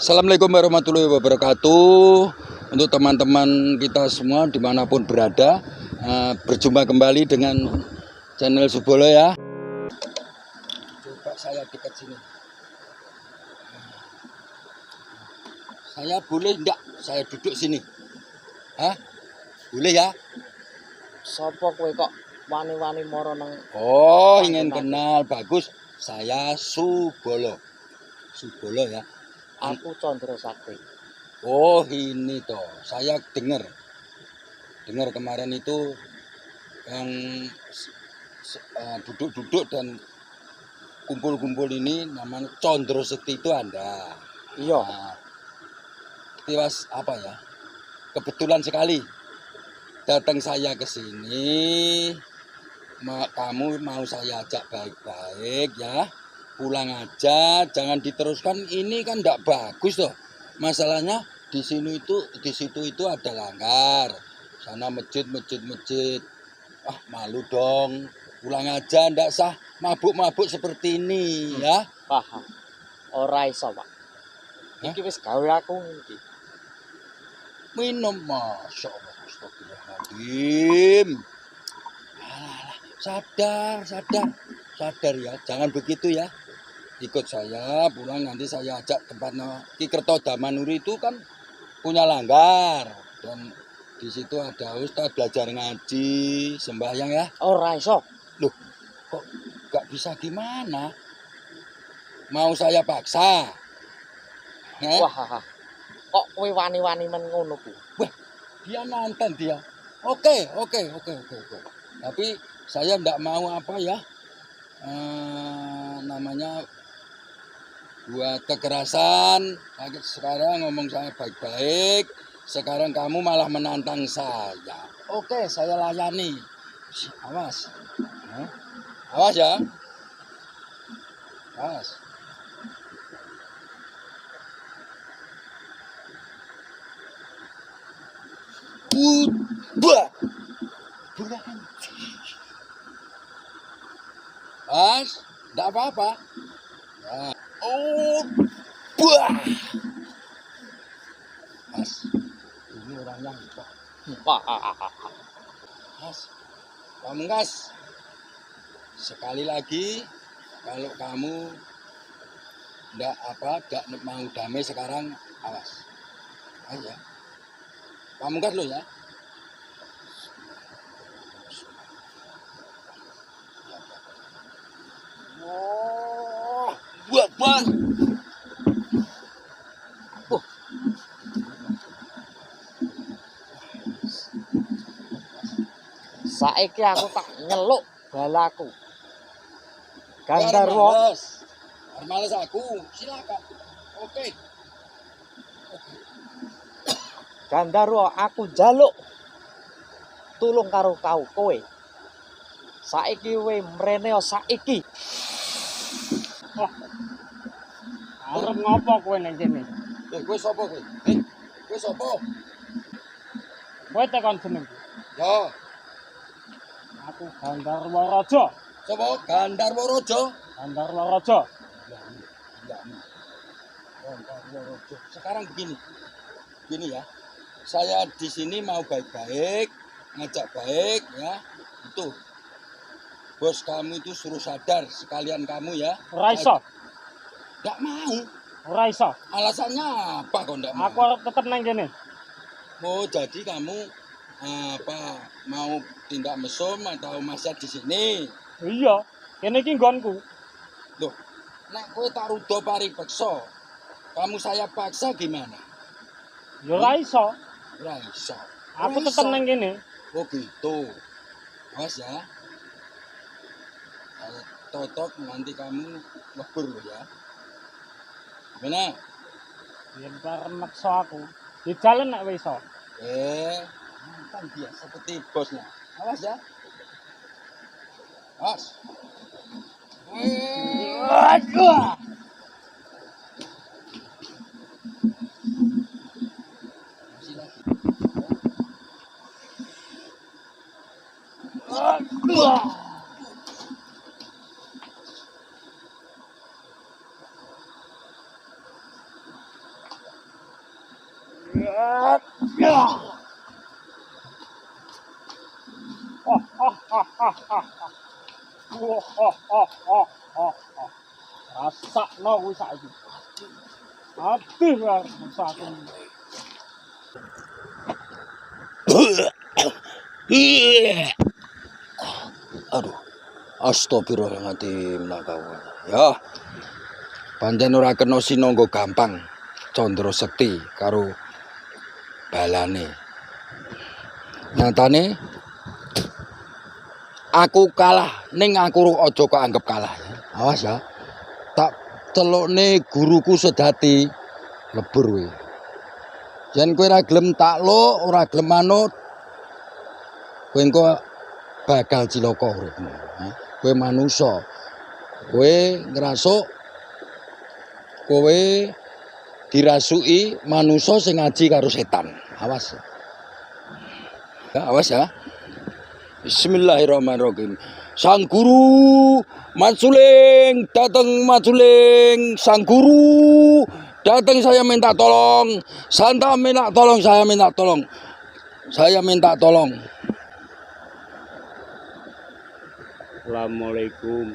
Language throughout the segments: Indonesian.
Assalamualaikum warahmatullahi wabarakatuh. Untuk teman-teman kita semua dimanapun berada, berjumpa kembali dengan channel Subolo ya. Coba saya dekat sini. Saya boleh enggak saya duduk sini? Hah? Boleh ya? Sopo kowe kok wani-wani moro nang Oh, ingin kenal. Bagus. Saya Subolo. Subolo ya. aku Condro Sakti. Oh, ini toh. Saya dengar kemarin itu yang duduk-duduk dan kumpul-kumpul ini namanya Condro Sakti itu Anda. Iya. Nah, tiwas apa ya? Kebetulan sekali datang saya ke sini. Kamu mau saya ajak baik-baik ya. Pulang aja, jangan diteruskan. Ini kan enggak bagus toh. Masalahnya di situ itu ada langgar. Sana masjid. Ah, malu dong. Pulang aja, ndak sah mabuk-mabuk seperti ini ya. Paham. Ora iso, Pak. Iki wis gawe aku iki. Minum, masya Allah, astagfirullahaladzim. Alah, sadar ya, jangan begitu ya. Ikut saya pulang, nanti saya ajak tempatnya Ki Kertodamanuri itu kan punya langgar, dan di situ ada ustaz belajar ngaji, sembahyang ya. Ora iso. Loh, kok gak bisa gimana? Mau saya paksa? Wah. Kok kowe wani-wani men ngono ku? Wah, dia nonton dia. Oke. Tapi saya ndak mau apa ya, namanya buat kekerasan. Sekarang ngomong saya baik-baik, sekarang kamu malah menantang saya. Oke, saya layani. Awas. Awas ya. Awas. Bah. Mas, enggak apa-apa. Nah. Bah. Mas, ini orangnya lupa. Mas, Pamungkas. Sekali lagi, kalau kamu enggak mau damai sekarang, awas. Ayo. Pamungkas lo ya. Buat. Saiki aku tak nyeluk balaku. Gandarwa. Males aku, silakan. Oke. Gandarwa aku jaluk tulung karo kowe. Saiki kowe mrene saiki. Arep ngopo kowe ning kene? Kowe sapa kowe? Kowe sapa? Kowe tekan jeneng. Ya, Aku Gandarwa Raja. sapa? Gandarwa Raja. Gandarwa Raja. Gandarwa Raja. Sekarang begini ya. Saya di sini mau baik-baik, ngajak baik ya. Itu bos kamu itu suruh sadar sekalian kamu ya. Ora iso. Nggak mau. Ora iso. Alasannya apa kok nggak mau? Aku arep tetep nang kene. Oh, jadi kamu mau tindak mesum atau masak di sini? Iya, kene iki nggonku. Loh, nek kowe tak rudo paripeksa, kamu saya paksa gimana? Ya ora iso. Ora iso. Aku tetep nang kene. Oh gitu. Awas ya. Saya totok nanti kamu lebur loh ya. Gimana? Yen karep maksa aku. Di jalan nek wis iso. Kan dia seperti bosnya. Awas ya. Awas. Aduh. Masih lagi. Rasakno kuwi saiki. Aduh, rasakno. Aduh, astagfirullahaladzim nak kawan. Ya, pancen ora kena sinangga gampang. Condro Sekti karo balane. Nyatane aku kalah, ning aku aja kok anggap kalah ya. Awas ya. Tak celukne guruku sedati lebur kowe. Yen kowe ora gelem takluk, ora gelem manut, kowe engko bakal cilaka uripmu. Kowe manungsa. Kowe ngrasuk kowe dirasuki manungsa sing ngaji karo setan. Awas. Ya, awas ya. Bismillahirrahmanirrahim. Sang guru Mansuling, datang Mansuling. Sang guru datang, saya minta tolong. Santa minta tolong, saya minta tolong. Saya minta tolong. Assalamualaikum.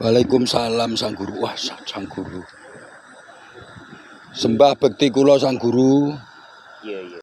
Waalaikumsalam sang guru. Wah, sang guru. Sembah bekti kula sang guru. Iya.